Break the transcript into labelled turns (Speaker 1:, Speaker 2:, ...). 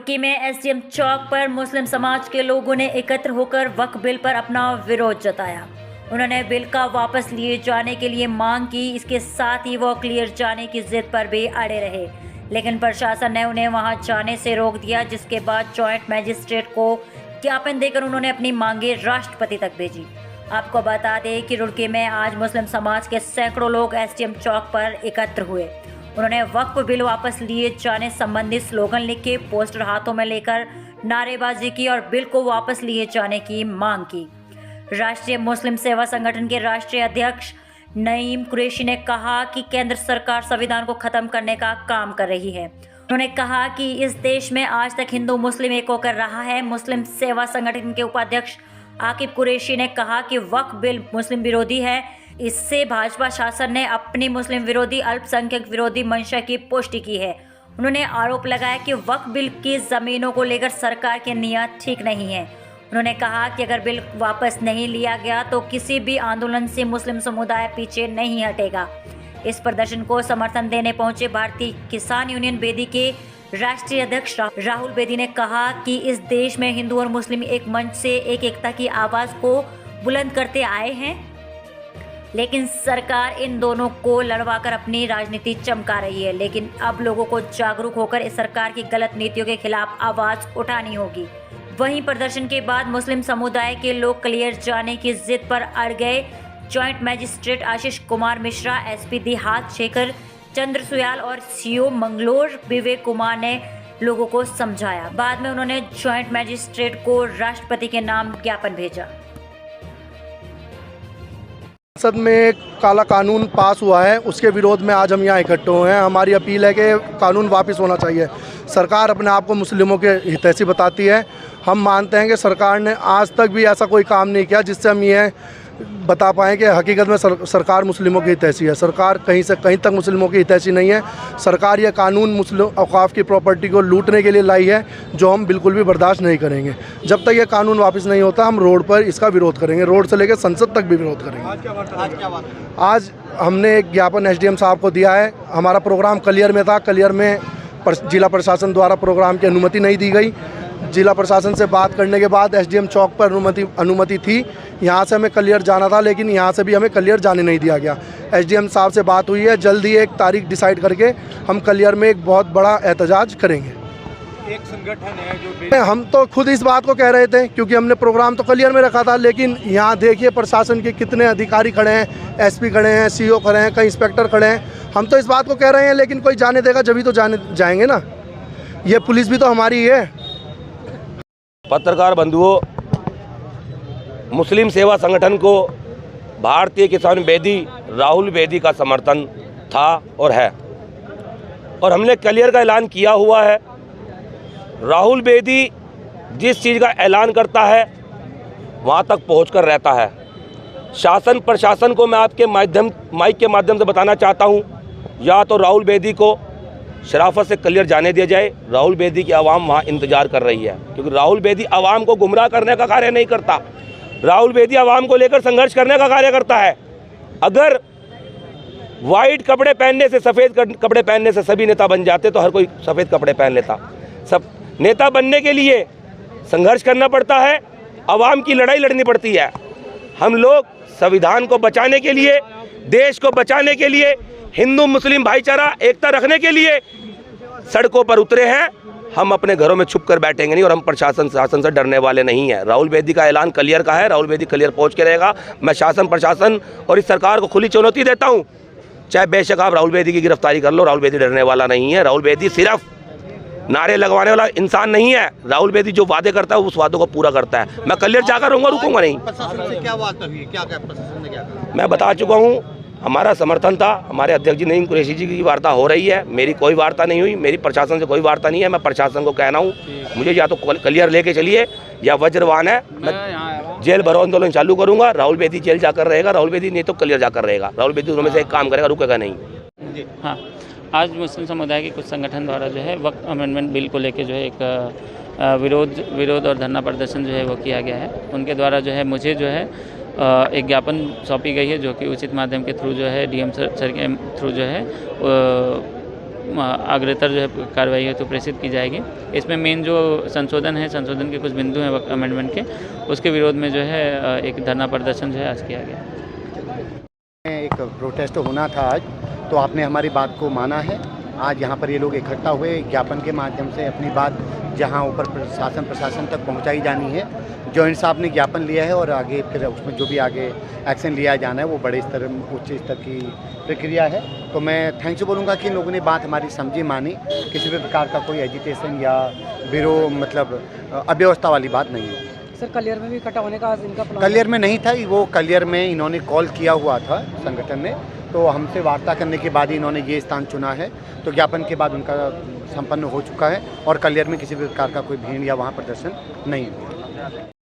Speaker 1: रुड़की में एसडीएम चौक पर मुस्लिम समाज के लोगों ने एकत्र होकर वक्फ बिल पर अपना विरोध जताया। उन्होंने बिल का वापस लिए जाने के लिए मांग की। इसके साथ ही वो क्लियर जाने की जिद पर भी अड़े रहे, लेकिन प्रशासन ने उन्हें वहां जाने से रोक दिया, जिसके बाद जॉइंट मजिस्ट्रेट को ज्ञापन देकर उन्होंने अपनी मांगे राष्ट्रपति तक भेजी। आपको बता दें कि रुड़की में आज मुस्लिम समाज के सैकड़ों लोग एसडीएम चौक पर एकत्र हुए। उन्होंने वक्फ बिल वापस लिए जाने संबंधी स्लोगन लिखे, पोस्टर हाथों में लेकर नारेबाजी की और बिल को वापस लिए जाने की मांग की। राष्ट्रीय मुस्लिम सेवा संगठन के राष्ट्रीय अध्यक्ष नईम कुरैशी ने कहा कि केंद्र सरकार संविधान को खत्म करने का काम कर रही है। उन्होंने कहा कि इस देश में आज तक हिंदू मुस्लिम एक होकर रहा है। मुस्लिम सेवा संगठन के उपाध्यक्ष आकिब कुरैशी ने कहा कि वक्फ बिल मुस्लिम विरोधी है। इससे भाजपा शासन ने अपनी मुस्लिम विरोधी, अल्पसंख्यक विरोधी मंशा की पुष्टि की है। उन्होंने आरोप लगाया कि वक्फ बिल की ज़मीनों को लेकर सरकार की नीयत ठीक नहीं है। उन्होंने कहा कि अगर बिल वापस नहीं लिया गया तो किसी भी आंदोलन से मुस्लिम समुदाय पीछे नहीं हटेगा। इस प्रदर्शन को समर्थन देने पहुंचे भारतीय किसान यूनियन बेदी के राष्ट्रीय अध्यक्ष राहुल बेदी ने कहा कि इस देश में हिंदू और मुस्लिम एक मंच से एकता की आवाज़ को बुलंद करते आए हैं, लेकिन सरकार इन दोनों को लड़वाकर अपनी राजनीति चमका रही है। लेकिन अब लोगों को जागरूक होकर इस सरकार की गलत नीतियों के खिलाफ आवाज़ उठानी होगी। वहीं प्रदर्शन के बाद मुस्लिम समुदाय के लोग क्लियर जाने की जिद पर अड़ गए। Joint magistrate Ashish Kumar Mishra, SP देहात शेखर चंद्र सुयाल और सीओ मंगलोर विवेक कुमार ने लोगों को समझाया। बाद में उन्होंने जॉइंट मजिस्ट्रेट को राष्ट्रपति के नाम ज्ञापन भेजा।
Speaker 2: संसद में एक काला कानून पास हुआ है, उसके विरोध में आज हम यहाँ इकट्ठे हुए हैं। हमारी अपील है कि कानून वापस होना चाहिए। सरकार अपने आप को मुस्लिमों के हितैषी बताती है। हम मानते हैं कि सरकार ने आज तक भी ऐसा कोई काम नहीं किया जिससे हम ये बता पाएँ कि हकीकत में सरकार मुस्लिमों की हितैषी है। सरकार कहीं से कहीं तक मुस्लिमों की हितैषी नहीं है। सरकार ये कानून मुस्लिम औकाफ की प्रॉपर्टी को लूटने के लिए लाई है, जो हम बिल्कुल भी बर्दाश्त नहीं करेंगे। जब तक ये कानून वापस नहीं होता, हम रोड पर इसका विरोध करेंगे। रोड से लेकर संसद तक भी विरोध करेंगे। आज हमने एक ज्ञापन एसडीएम साहब को दिया है। हमारा प्रोग्राम कलियर में था। कलियर में जिला प्रशासन द्वारा प्रोग्राम की अनुमति नहीं दी गई। जिला प्रशासन से बात करने के बाद एसडीएम चौक पर अनुमति थी। यहाँ से हमें कलियर जाना था, लेकिन यहाँ से भी हमें कलियर जाने नहीं दिया गया। एसडीएम साहब से बात हुई है, जल्दी एक तारीख डिसाइड करके हम कलियर में एक बहुत बड़ा एहतजाज करेंगे।
Speaker 3: एक संगठन है जो
Speaker 2: हम तो खुद इस बात को कह रहे थे, क्योंकि हमने प्रोग्राम तो कलियर में रखा था, लेकिन यहाँ देखिए प्रशासन के कितने अधिकारी खड़े हैं, एसपी खड़े हैं, सीओ खड़े हैं, कई इंस्पेक्टर खड़े हैं। हम तो इस बात को कह रहे हैं, लेकिन कोई जाने देगा जब ही तो जाएंगे ना। ये पुलिस भी तो हमारी है।
Speaker 4: पत्रकार बंधुओं, मुस्लिम सेवा संगठन को भारतीय किसान बेदी राहुल बेदी का समर्थन था और है, और हमने क्लियर का ऐलान किया हुआ है। राहुल बेदी जिस चीज़ का ऐलान करता है वहाँ तक पहुँचकर रहता है। शासन प्रशासन को मैं आपके माइक के माध्यम से बताना चाहता हूँ, या तो राहुल बेदी को शराफत से क्लियर जाने दिया जाए। राहुल बेदी की आवाम वहाँ इंतजार कर रही है, क्योंकि राहुल बेदी आवाम को गुमराह करने का कार्य नहीं करता। राहुल बेदी आवाम को लेकर संघर्ष करने का कार्य करता है। अगर वाइट कपड़े पहनने से, सफ़ेद कपड़े पहनने से सभी नेता बन जाते तो हर कोई सफ़ेद कपड़े पहन लेता। सब नेता बनने के लिए संघर्ष करना पड़ता है, आवाम की लड़ाई लड़नी पड़ती है। हम लोग संविधान को बचाने के लिए, देश को बचाने के लिए, हिंदू मुस्लिम भाईचारा एकता रखने के लिए सड़कों पर उतरे हैं। हम अपने घरों में छुप कर बैठेंगे नहीं, और हम प्रशासन शासन से डरने वाले नहीं हैं। राहुल बेदी का ऐलान क्लियर का है। राहुल बेदी क्लियर पहुंच के रहेगा। मैं शासन प्रशासन और इस सरकार को खुली चुनौती देता हूं, चाहे बेशक आप राहुल बेदी की गिरफ्तारी कर लो, राहुल बेदी डरने वाला नहीं है। राहुल बेदी सिर्फ नारे लगवाने वाला इंसान नहीं है। राहुल बेदी जो वादे करता है उस वादों को पूरा करता है। मैं क्लियर जाकर रहूँगा, रुकूंगा नहीं।
Speaker 3: प्रशासन से क्या बात हुई, क्या प्रशासन ने क्या कहा?
Speaker 4: मैं बता चुका हूँ, हमारा समर्थन था। हमारे अध्यक्ष जी नईम कुरैशी जी की वार्ता हो रही है, मेरी कोई वार्ता नहीं हुई, मेरी प्रशासन से कोई वार्ता नहीं है। मैं प्रशासन को कहना हूँ, मुझे या तो क्लियर लेके चलिए या वज्रवान है, मैं जेल भरो आंदोलन चालू करूँगा। राहुल बेदी जेल जाकर रहेगा, राहुल बेदी नहीं तो क्लियर जाकर रहेगा। राहुल बेदी दोनों में से एक काम करेगा, रुकेगा नहीं।
Speaker 5: हाँ, आज मुस्लिम समुदाय के कुछ संगठन द्वारा जो है वक्फ अमेंडमेंट बिल को लेकर जो है एक विरोध और धरना प्रदर्शन जो है वो किया गया है। उनके द्वारा जो है मुझे जो है एक ज्ञापन सौंपी गई है, जो कि उचित माध्यम के थ्रू जो है डीएम सर के थ्रू जो है अग्रतर जो है कार्रवाई है तो प्रेषित की जाएगी। इसमें मेन जो संशोधन के कुछ बिंदु हैं अमेंडमेंट के, उसके विरोध में जो है एक धरना प्रदर्शन जो है आज किया गया।
Speaker 6: एक प्रोटेस्ट होना था आज, तो आपने हमारी बात को माना है। आज यहाँ पर ये लोग इकट्ठा हुए, ज्ञापन के माध्यम से अपनी बात जहाँ ऊपर प्रशासन तक पहुँचाई जानी है। जॉइंट साहब ने ज्ञापन लिया है और आगे फिर उसमें जो भी आगे एक्शन लिया जाना है वो बड़े स्तर उच्च स्तर की प्रक्रिया है। तो मैं थैंक्स बोलूँगा कि इन लोगों ने बात हमारी समझी, मानी। किसी भी प्रकार का कोई एजिटेशन या विरोध मतलब अव्यवस्था वाली बात नहीं है।
Speaker 7: सर कलियर में भी इकट्ठा होने का आज इनका प्लान?
Speaker 6: कलियर में नहीं था, वो कलियर में इन्होंने कॉल किया हुआ था संगठन ने, तो हमसे वार्ता करने के बाद ही इन्होंने ये स्थान चुना है। तो ज्ञापन के बाद उनका संपन्न हो चुका है और कलियर में किसी भी प्रकार का कोई भीड़ या वहाँ प्रदर्शन नहीं हुआ।